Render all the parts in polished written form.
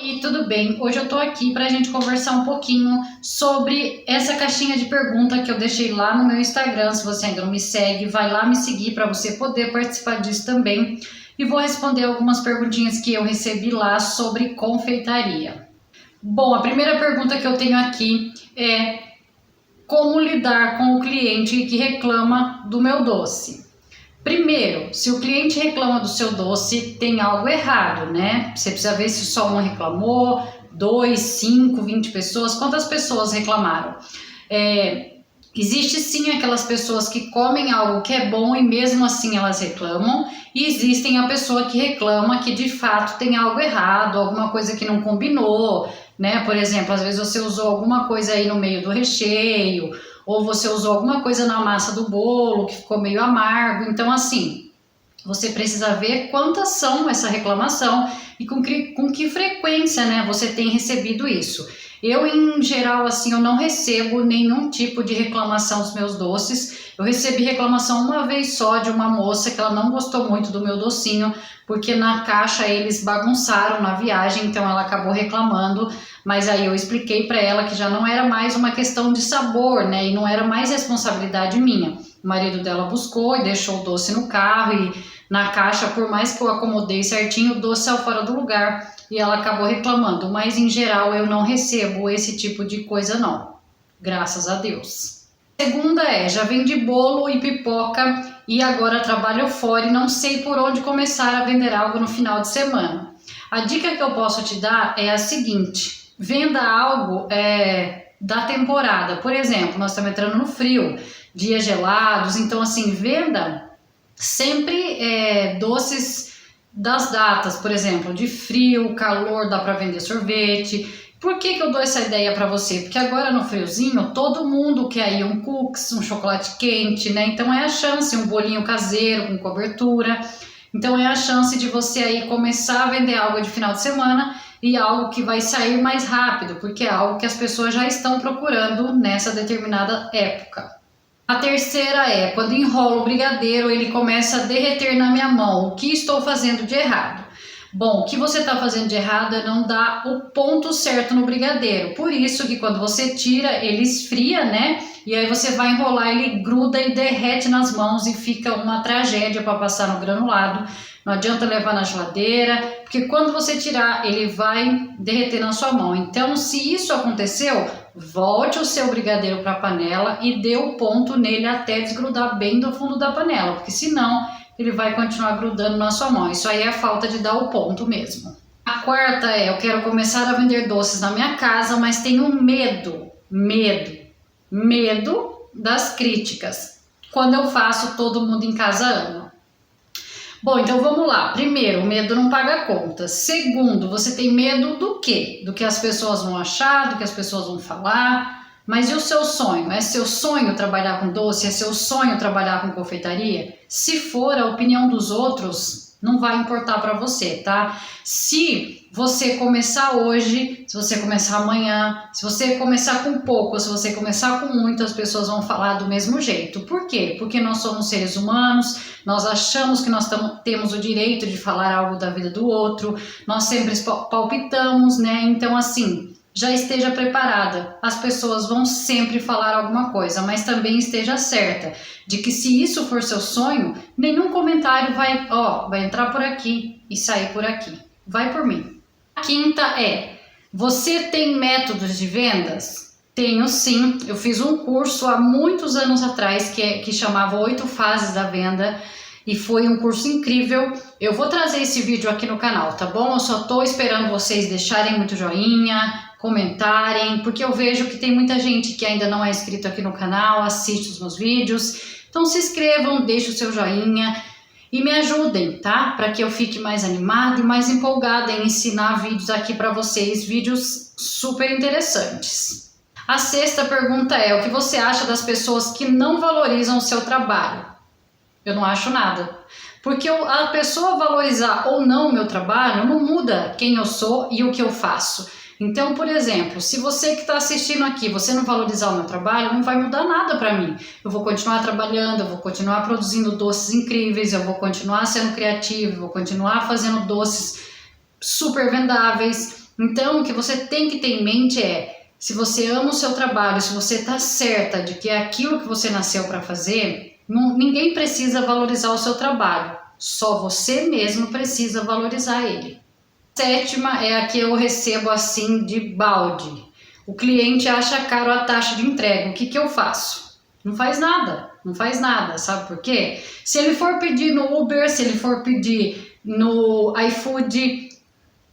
Oi, tudo bem? Hoje eu tô aqui pra gente conversar um pouquinho sobre essa caixinha de pergunta que eu deixei lá no meu Instagram. Se você ainda não me segue, vai lá me seguir para você poder participar disso também. E vou responder algumas perguntinhas que eu recebi lá sobre confeitaria. Bom, a primeira pergunta que eu tenho aqui é como lidar com o cliente que reclama do meu doce? Primeiro, se o cliente reclama do seu doce, tem algo errado, né? Você precisa ver se só um reclamou, 2, 5, 20 pessoas, quantas pessoas reclamaram? Existe sim aquelas pessoas que comem algo que é bom e mesmo assim elas reclamam, e existem a pessoa que reclama que de fato tem algo errado, alguma coisa que não combinou, né? Por exemplo, às vezes você usou alguma coisa aí no meio do recheio, ou você usou alguma coisa na massa do bolo que ficou meio amargo. Então, assim, você precisa ver quantas são essa reclamação e com que frequência, né, você tem recebido isso. Eu, em geral, assim, eu não recebo nenhum tipo de reclamação dos meus doces. Eu recebi reclamação uma vez só de uma moça que ela não gostou muito do meu docinho, porque na caixa eles bagunçaram na viagem, então ela acabou reclamando, mas aí eu expliquei para ela que já não era mais uma questão de sabor, né, e não era mais responsabilidade minha. O marido dela buscou e deixou o doce no carro e na caixa, por mais que eu acomodei certinho, o doce saiu fora do lugar e ela acabou reclamando, mas em geral eu não recebo esse tipo de coisa não, graças a Deus. A segunda já vendi bolo e pipoca e agora trabalho fora e não sei por onde começar a vender algo no final de semana. A dica que eu posso te dar é a seguinte: venda algo da temporada. Por exemplo, nós estamos entrando no frio, dias gelados, então assim, venda sempre doces das datas, por exemplo, de frio, calor, dá para vender sorvete. Por que eu dou essa ideia para você? Porque agora no friozinho todo mundo quer aí um cookies, um chocolate quente, né? Então é a chance, um bolinho caseiro com cobertura. Então é a chance de você aí começar a vender algo de final de semana e algo que vai sair mais rápido, porque é algo que as pessoas já estão procurando nessa determinada época. A terceira quando enrolo o brigadeiro, ele começa a derreter na minha mão. O que estou fazendo de errado? Bom, o que você está fazendo de errado é não dar o ponto certo no brigadeiro. Por isso que quando você tira, ele esfria, né? E aí você vai enrolar, ele gruda e derrete nas mãos e fica uma tragédia para passar no granulado. Não adianta levar na geladeira, porque quando você tirar, ele vai derreter na sua mão. Então, se isso aconteceu, volte o seu brigadeiro para a panela e dê o ponto nele até desgrudar bem do fundo da panela, porque senão ele vai continuar grudando na sua mão. Isso aí é falta de dar o ponto mesmo. A quarta eu quero começar a vender doces na minha casa, mas tenho medo das críticas. Quando eu faço, todo mundo em casa ama. Bom, então vamos lá. Primeiro, o medo não paga conta. Segundo, você tem medo do quê? Do que as pessoas vão achar, do que as pessoas vão falar. Mas e o seu sonho? É seu sonho trabalhar com doce? É seu sonho trabalhar com confeitaria? Se for, a opinião dos outros não vai importar para você, tá? Se você começar hoje, se você começar amanhã, se você começar com pouco, se você começar com muito, as pessoas vão falar do mesmo jeito. Por quê? Porque nós somos seres humanos, nós achamos que nós temos o direito de falar algo da vida do outro, nós sempre palpitamos, né? Então, assim, já esteja preparada. As pessoas vão sempre falar alguma coisa, mas também esteja certa de que se isso for seu sonho, nenhum comentário vai entrar por aqui e sair por aqui. Vai por mim. A quinta você tem métodos de vendas? Tenho sim. Eu fiz um curso há muitos anos atrás que chamava 8 Fases da Venda e foi um curso incrível. Eu vou trazer esse vídeo aqui no canal, tá bom? Eu só tô esperando vocês deixarem muito joinha, comentarem, porque eu vejo que tem muita gente que ainda não é inscrito aqui no canal, assiste os meus vídeos. Então se inscrevam, deixem o seu joinha e me ajudem, tá? Para que eu fique mais animada e mais empolgada em ensinar vídeos aqui para vocês, vídeos super interessantes. A sexta pergunta o que você acha das pessoas que não valorizam o seu trabalho? Eu não acho nada. Porque a pessoa valorizar ou não o meu trabalho não muda quem eu sou e o que eu faço. Então, por exemplo, se você que está assistindo aqui, você não valorizar o meu trabalho, não vai mudar nada para mim. Eu vou continuar trabalhando, eu vou continuar produzindo doces incríveis, eu vou continuar sendo criativa, eu vou continuar fazendo doces super vendáveis. Então, o que você tem que ter em mente é, se você ama o seu trabalho, se você está certa de que é aquilo que você nasceu para fazer, ninguém precisa valorizar o seu trabalho, só você mesmo precisa valorizar ele. A sétima é a que eu recebo assim de balde. O cliente acha caro a taxa de entrega, o que eu faço? Não faz nada, não faz nada, sabe por quê? Se ele for pedir no Uber, se ele for pedir no iFood,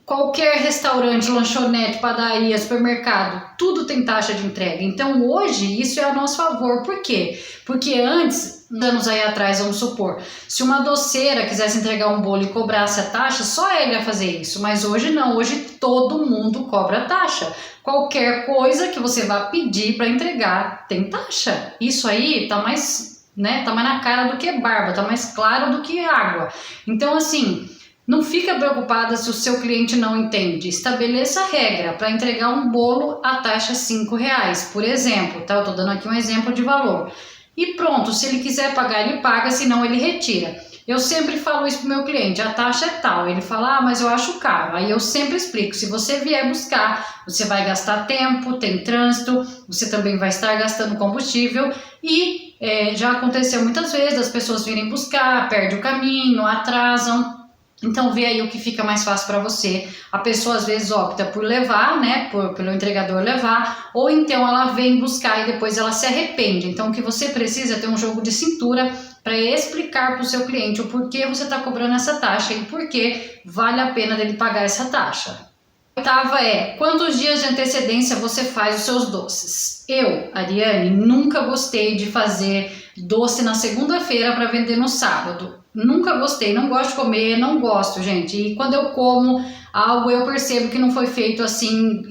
qualquer restaurante, lanchonete, padaria, supermercado, tudo tem taxa de entrega. Então hoje isso é a nosso favor. Por quê? Porque antes, anos aí atrás, vamos supor, se uma doceira quisesse entregar um bolo e cobrasse a taxa, só ele ia fazer isso. Mas hoje não, hoje todo mundo cobra taxa. Qualquer coisa que você vá pedir para entregar tem taxa. Isso aí tá mais, né, tá mais na cara do que barba, tá mais claro do que água. Então assim, não fica preocupada se o seu cliente não entende. Estabeleça a regra para entregar um bolo a taxa R$5, por exemplo, tá? Eu tô dando aqui um exemplo de valor. E pronto, se ele quiser pagar, ele paga, senão ele retira. Eu sempre falo isso pro meu cliente, a taxa é tal. Ele fala, mas eu acho caro. Aí eu sempre explico, se você vier buscar, você vai gastar tempo, tem trânsito, você também vai estar gastando combustível e já aconteceu muitas vezes as pessoas virem buscar, perdem o caminho, atrasam. Então vê aí o que fica mais fácil para você. A pessoa às vezes opta por levar, né, pelo entregador levar, ou então ela vem buscar e depois ela se arrepende. Então o que você precisa é ter um jogo de cintura para explicar para o seu cliente o porquê você está cobrando essa taxa e por que vale a pena dele pagar essa taxa. A oitava é, quantos dias de antecedência você faz os seus doces? Eu, Ariane, nunca gostei de fazer doce na segunda-feira para vender no sábado. Nunca gostei, não gosto de comer, não gosto, gente. E quando eu como algo, eu percebo que não foi feito assim,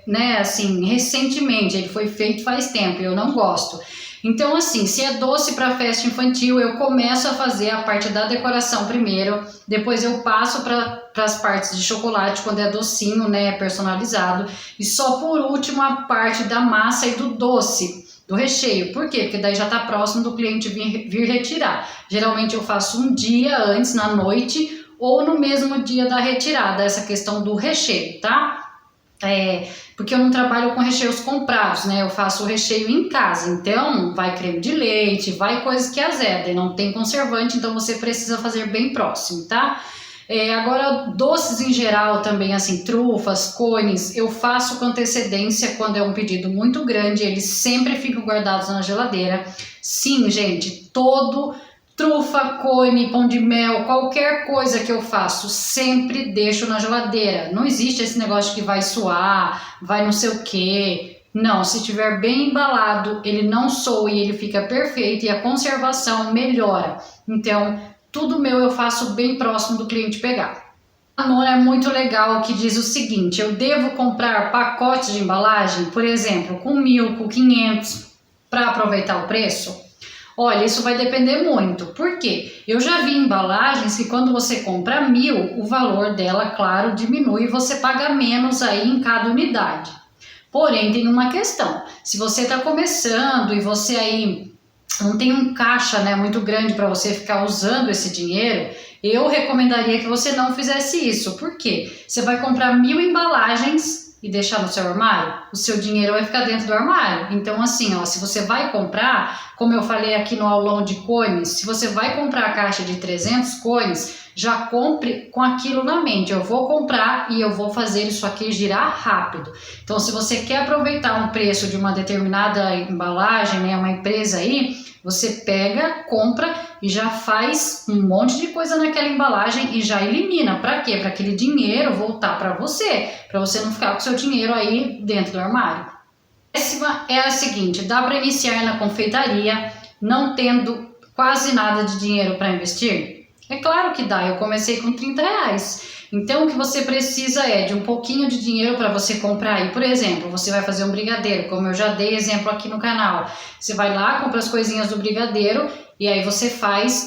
né, assim, recentemente. Ele foi feito faz tempo, eu não gosto. Então, assim, se é doce para festa infantil, eu começo a fazer a parte da decoração primeiro, depois eu passo para as partes de chocolate, quando é docinho, né, personalizado, e só por último a parte da massa e do doce, do recheio. Por quê? Porque daí já está próximo do cliente vir retirar. Geralmente eu faço um dia antes, na noite, ou no mesmo dia da retirada, essa questão do recheio, tá? Porque eu não trabalho com recheios comprados, né? Eu faço o recheio em casa, então vai creme de leite, vai coisas que azedam, não tem conservante, então você precisa fazer bem próximo, tá? Agora, doces em geral também, assim, trufas, cones, eu faço com antecedência quando é um pedido muito grande, eles sempre ficam guardados na geladeira. Sim, gente, trufa, cone, pão de mel, qualquer coisa que eu faço, sempre deixo na geladeira. Não existe esse negócio que vai suar, vai não sei o quê. Não, se estiver bem embalado, ele não soa e ele fica perfeito e a conservação melhora. Então, tudo meu eu faço bem próximo do cliente pegar. A nona é muito legal, que diz o seguinte, eu devo comprar pacotes de embalagem, por exemplo, com 1.000, com 500, para aproveitar o preço? Olha, isso vai depender muito, porque eu já vi embalagens que quando você compra 1.000, o valor dela, claro, diminui e você paga menos aí em cada unidade. Porém, tem uma questão, se você está começando e você aí não tem um caixa, né, muito grande para você ficar usando esse dinheiro, eu recomendaria que você não fizesse isso. Por quê? Você vai comprar 1.000 embalagens e deixar no seu armário, o seu dinheiro vai ficar dentro do armário. Então assim, ó, se você vai comprar, como eu falei aqui no aulão de cones, se você vai comprar a caixa de 300 cones, já compre com aquilo na mente, eu vou comprar e eu vou fazer isso aqui girar rápido. Então se você quer aproveitar um preço de uma determinada embalagem, né, uma empresa aí, você pega, compra e já faz um monte de coisa naquela embalagem e já elimina. Para quê? Para aquele dinheiro voltar para você não ficar com seu dinheiro aí dentro do armário. A décima é a seguinte, dá para iniciar na confeitaria não tendo quase nada de dinheiro para investir? É claro que dá, eu comecei com R$30. Então, o que você precisa é de um pouquinho de dinheiro para você comprar aí. Por exemplo, você vai fazer um brigadeiro, como eu já dei exemplo aqui no canal. Você vai lá, compra as coisinhas do brigadeiro e aí você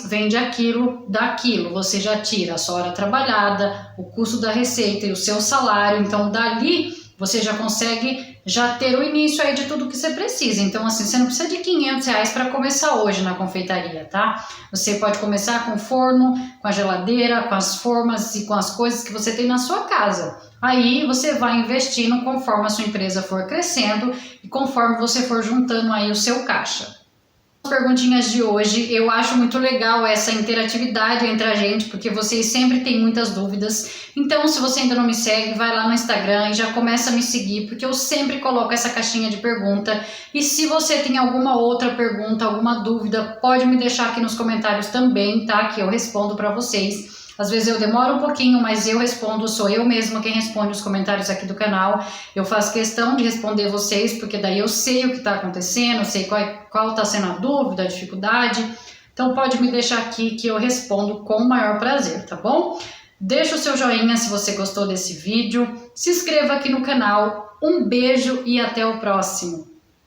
vende aquilo daquilo. Você já tira a sua hora trabalhada, o custo da receita e o seu salário. Então, dali você já consegue ter o início aí de tudo que você precisa. Então, assim, você não precisa de R$500 para começar hoje na confeitaria, tá? Você pode começar com o forno, com a geladeira, com as formas e com as coisas que você tem na sua casa. Aí você vai investindo conforme a sua empresa for crescendo e conforme você for juntando aí o seu caixa. Perguntinhas de hoje, eu acho muito legal essa interatividade entre a gente, porque vocês sempre têm muitas dúvidas. Então, se você ainda não me segue, vai lá no Instagram e já começa a me seguir, porque eu sempre coloco essa caixinha de pergunta. E se você tem alguma outra pergunta, alguma dúvida, pode me deixar aqui nos comentários também, tá? Que eu respondo para vocês. Às vezes eu demoro um pouquinho, mas eu respondo, sou eu mesma quem responde os comentários aqui do canal. Eu faço questão de responder vocês, porque daí eu sei o que está acontecendo, eu sei qual está sendo a dúvida, a dificuldade. Então pode me deixar aqui que eu respondo com o maior prazer, tá bom? Deixa o seu joinha se você gostou desse vídeo, se inscreva aqui no canal. Um beijo e até o próximo!